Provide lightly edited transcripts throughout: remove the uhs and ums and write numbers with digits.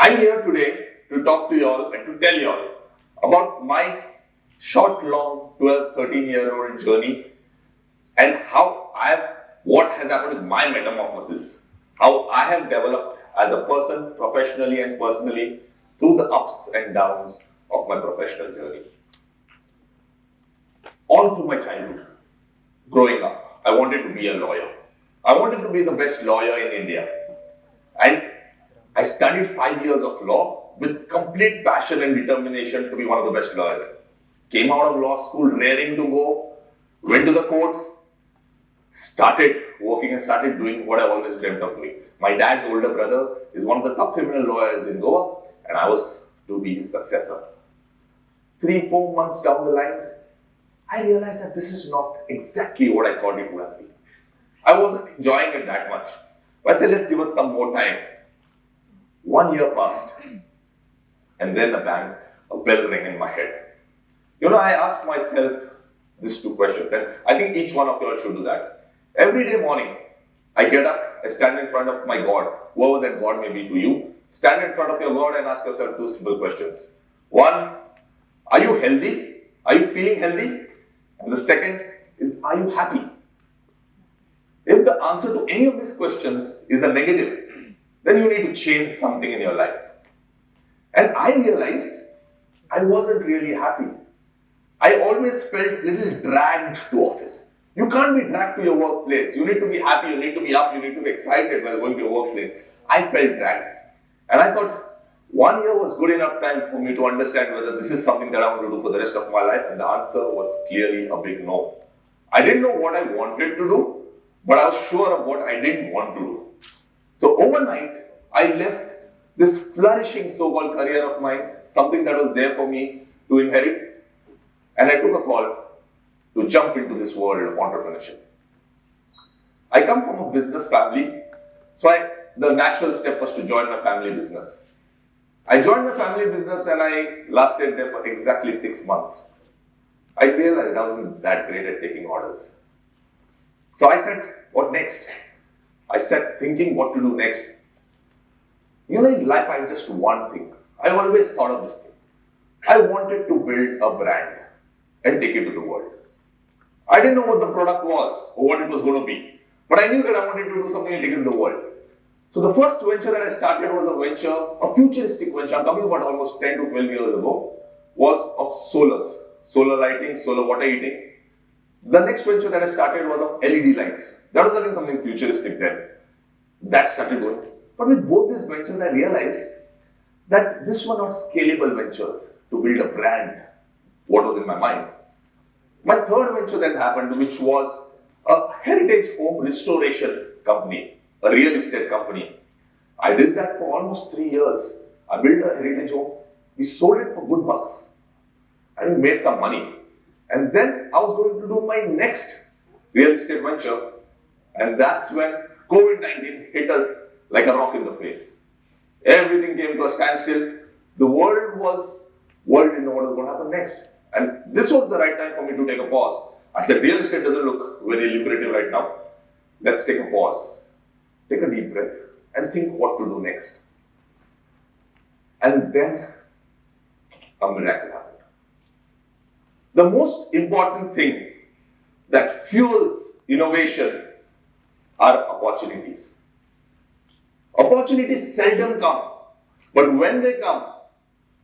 I'm here today to talk to you all and to tell you all about my short, long, 12, 13-year-old journey and what has happened with my metamorphosis, how I have developed as a person, professionally and personally, through the ups and downs of my professional journey. All through my childhood, growing up, I wanted to be a lawyer. I wanted to be the best lawyer in India. And I studied 5 years of law with complete passion and determination to be one of the best lawyers. Came out of law school raring to go, went to the courts, started working and started doing what I always dreamt of doing. My dad's older brother is one of the top criminal lawyers in Goa, and I was to be his successor. 3-4 months down the line, I realized that this is not exactly what I thought it would have been. I wasn't enjoying it that much. But I said, let's give us some more time. 1 year passed, and then a bell rang in my head. I asked myself these two questions, and I think each one of you all should do that. Every day morning, I get up, I stand in front of my God, whoever that God may be to you. Stand in front of your God and ask yourself two simple questions. One, are you healthy? Are you feeling healthy? And the second is, are you happy? If the answer to any of these questions is a negative, then you need to change something in your life. And I realized I wasn't really happy. I always felt a little dragged to office. You can't be dragged to your workplace. You need to be happy, you need to be up, you need to be excited while going to your workplace. I felt dragged. And I thought 1 year was good enough time for me to understand whether this is something that I want to do for the rest of my life. And the answer was clearly a big no. I didn't know what I wanted to do, but I was sure of what I didn't want to do. So overnight, I left this flourishing so-called career of mine, something that was there for me to inherit, and I took a call to jump into this world of entrepreneurship. I come from a business family, so the natural step was to join my family business. I joined my family business and I lasted there for exactly 6 months. I realized I wasn't that great at taking orders. So I said, what next? I sat thinking what to do next. In life I had just one thing. I always thought of this thing. I wanted to build a brand and take it to the world. I didn't know what the product was or what it was going to be. But I knew that I wanted to do something and take it to the world. So the first venture that I started was a futuristic venture, I'm talking about almost 10 to 12 years ago, was of solars. Solar lighting, solar water heating. The next venture that I started was of LED lights. That was again something futuristic then. That started going. But with both these ventures, I realized that these were not scalable ventures to build a brand, what was in my mind. My third venture then happened, which was a heritage home restoration company, a real estate company. I did that for almost 3 years. I built a heritage home. We sold it for good bucks. And we made some money. And then I was going to do my next real estate venture. And that's when COVID-19 hit us like a rock in the face. Everything came to a standstill. The world didn't know what was going to happen next. And this was the right time for me to take a pause. I said, real estate doesn't look very lucrative right now. Let's take a pause. Take a deep breath and think what to do next. And then a miracle happened. The most important thing that fuels innovation are opportunities. Opportunities seldom come, but when they come,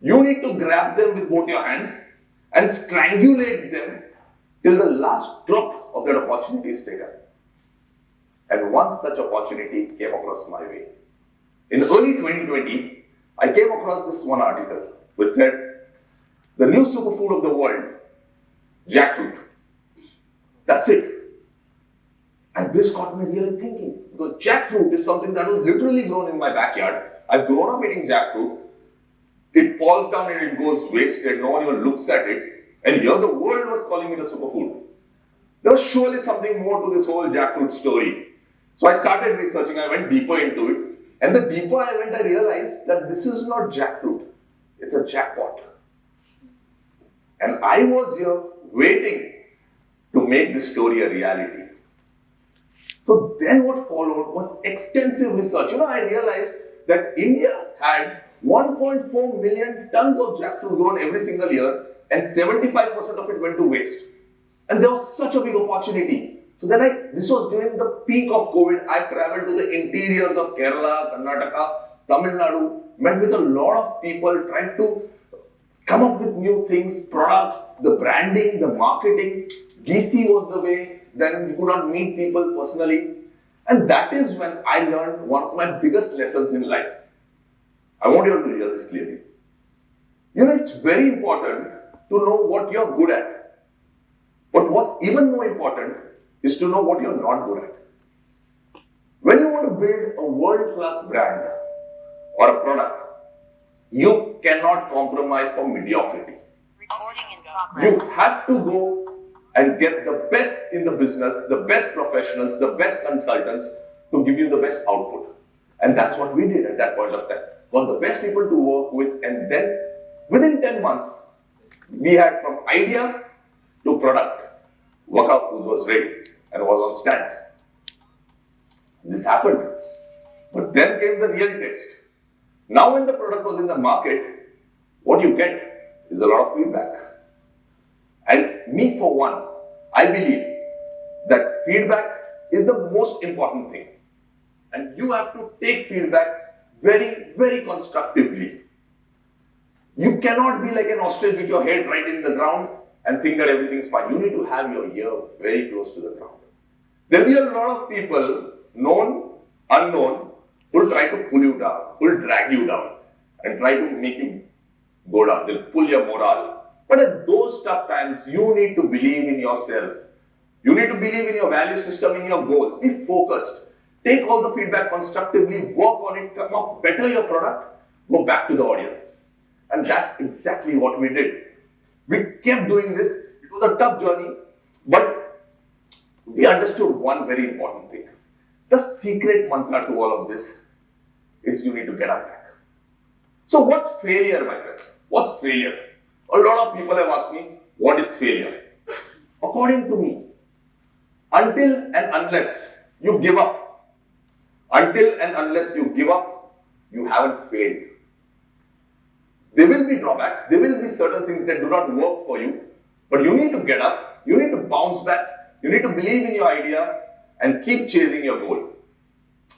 you need to grab them with both your hands and strangulate them till the last drop of that opportunity is taken. And one such opportunity came across my way. In early 2020, I came across this one article which said, the new superfood of the world, jackfruit. That's it. And this got me really thinking, because jackfruit is something that was literally grown in my backyard. I've grown up eating jackfruit. It falls down and it goes wasted. No one even looks at it. And here the world was calling it a superfood. There was surely something more to this whole jackfruit story. So I started researching. I went deeper into it. And the deeper I went, I realized that this is not jackfruit. It's a jackpot. And I was here waiting to make this story a reality. So then what followed was extensive research. I realized that India had 1.4 million tons of jackfruit grown every single year, and 75% of it went to waste. And there was such a big opportunity. So then this was during the peak of COVID. I traveled to the interiors of Kerala, Karnataka, Tamil Nadu, met with a lot of people, tried to come up with new things, products, the branding, the marketing. GC was the way. Then you could not meet people personally. And that is when I learned one of my biggest lessons in life. I want you all to hear this clearly. It's very important to know what you're good at. But what's even more important is to know what you're not good at. When you want to build a world-class brand or a product, you cannot compromise for mediocrity. You have to go and get the best in the business, the best professionals, the best consultants to give you the best output. And that's what we did at that point of time. Got the best people to work with, and then within 10 months, we had from idea to product. Wakao Foods was ready and was on stands. This happened. But then came the real test. Now when the product was in the market, what you get is a lot of feedback. And me for one, I believe that feedback is the most important thing. And you have to take feedback very, very constructively. You cannot be like an ostrich with your head right in the ground and think that everything's fine. You need to have your ear very close to the ground. There will be a lot of people, known, unknown, who will try to pull you down, who will drag you down and try to make you go down. They'll pull your morale. But at those tough times, you need to believe in yourself. You need to believe in your value system, in your goals. Be focused. Take all the feedback constructively, work on it, come up, better your product, go back to the audience. And that's exactly what we did. We kept doing this. It was a tough journey, but we understood one very important thing. The secret mantra to all of this is you need to get up back. So what's failure, my friends? What's failure? A lot of people have asked me, what is failure? According to me, until and unless you give up, you haven't failed. There will be drawbacks, there will be certain things that do not work for you, but you need to get up, you need to bounce back, you need to believe in your idea and keep chasing your goal.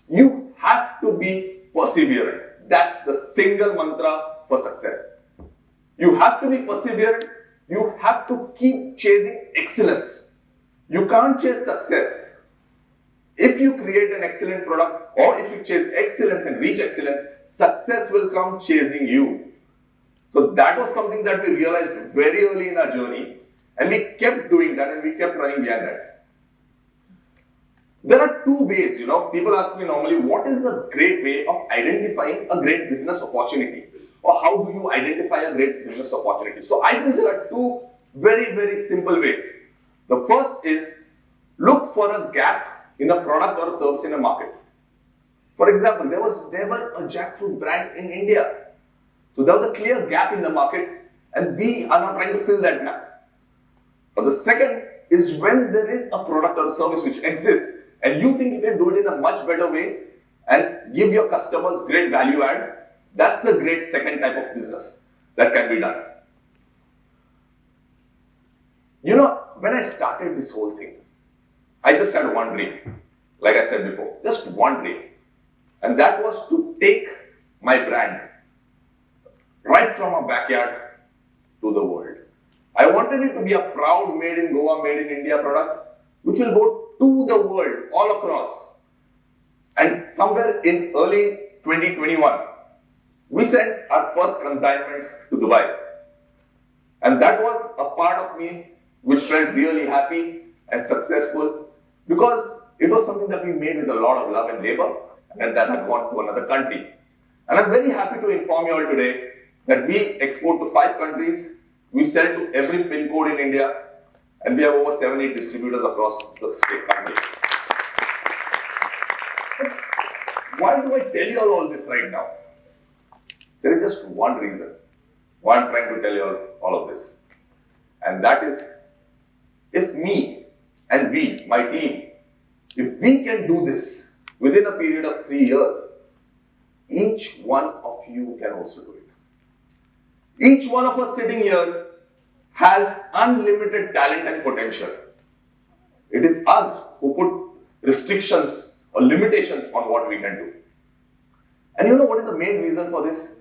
You have to be perseverant. That's the single mantra for success. You have to be perseverant. You have to keep chasing excellence. You can't chase success. If you create an excellent product or if you chase excellence and reach excellence, success will come chasing you. So that was something that we realized very early in our journey, and we kept doing that and we kept running behind that. There are two ways, people ask me normally, what is a great way of identifying a great business opportunity? Or how do you identify a great business opportunity? So I think there are two very, very simple ways. The first is look for a gap in a product or a service in a market. For example, there was never a jackfruit brand in India. So there was a clear gap in the market and we are now trying to fill that gap. But the second is when there is a product or a service which exists and you think you can do it in a much better way and give your customers great value add, that's a great second type of business that can be done. When I started this whole thing, I just had one dream, like I said before, just one dream. And that was to take my brand right from our backyard to the world. I wanted it to be a proud made in Goa, made in India product, which will go to the world, all across. And somewhere in early 2021, we sent our first consignment to Dubai. And that was a part of me which felt really happy and successful because it was something that we made with a lot of love and labor and that had gone to another country. And I'm very happy to inform you all today that we export to 5 countries, we sell to every pin code in India, and we have over 7-8 distributors across the state countries. Why do I tell you all this right now? There is just one reason why I'm trying to tell you all of this. And that is, if me and we, my team, if we can do this within a period of 3 years, each one of of you can also do it. Each one of us sitting here has unlimited talent and potential. It is us who put restrictions or limitations on what we can do. And you know what is the main reason for this?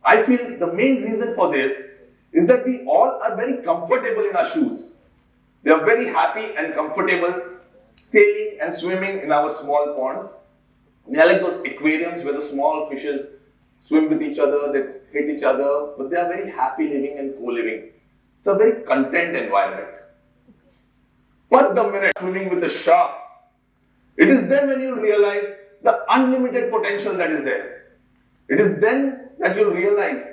I feel the main reason for this is that we all are very comfortable in our shoes. We are very happy and comfortable sailing and swimming in our small ponds. They are like those aquariums where the small fishes swim with each other, they hit each other, but they are very happy living and co-living. It's a very content environment. But the minute swimming with the sharks, it is then when you realize the unlimited potential that is there. It is then that you'll realize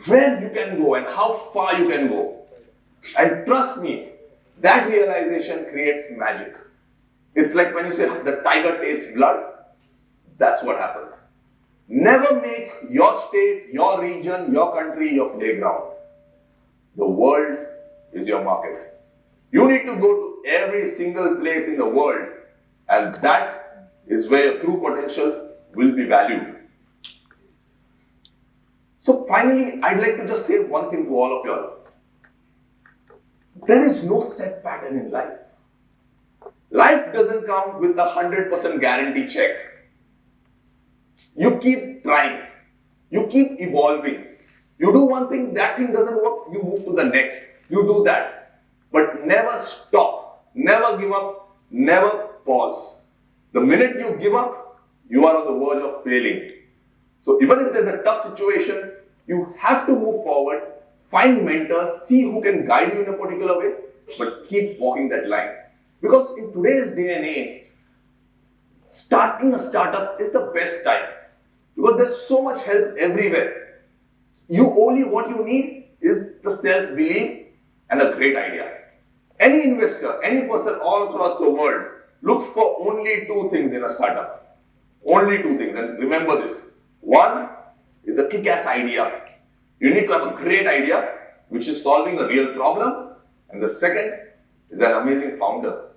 where you can go and how far you can go. And trust me, that realization creates magic. It's like when you say the tiger tastes blood, that's what happens. Never make your state, your region, your country your playground. The world is your market. You need to go to every single place in the world, and that is where your true potential will be valued. So finally, I'd like to just say one thing to all of you all. There is no set pattern in life. Life doesn't come with a 100% guarantee check. You keep trying. You keep evolving. You do one thing, that thing doesn't work, you move to the next. You do that. But never stop. Never give up. Never pause. The minute you give up, you are on the verge of failing. So even if there's a tough situation, you have to move forward, find mentors, see who can guide you in a particular way, but keep walking that line. Because in today's day and age, starting a startup is the best time. Because there's so much help everywhere. What you need is the self-belief and a great idea. Any investor, any person all across the world looks for only two things in a startup. Only two things. And remember this. One is a kick-ass idea. You need to have a great idea which is solving a real problem. And the second is an amazing founder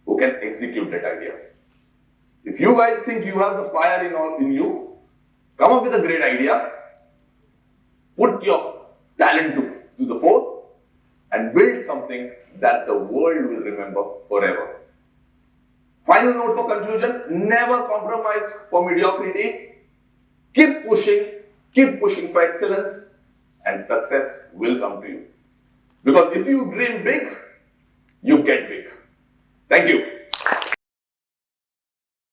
who can execute that idea. If you guys think you have the fire in you, come up with a great idea, put your talent to the fore, and build something that the world will remember forever. Final note for conclusion, never compromise for mediocrity. Keep pushing for excellence, and success will come to you. Because if you dream big, you get big. Thank you.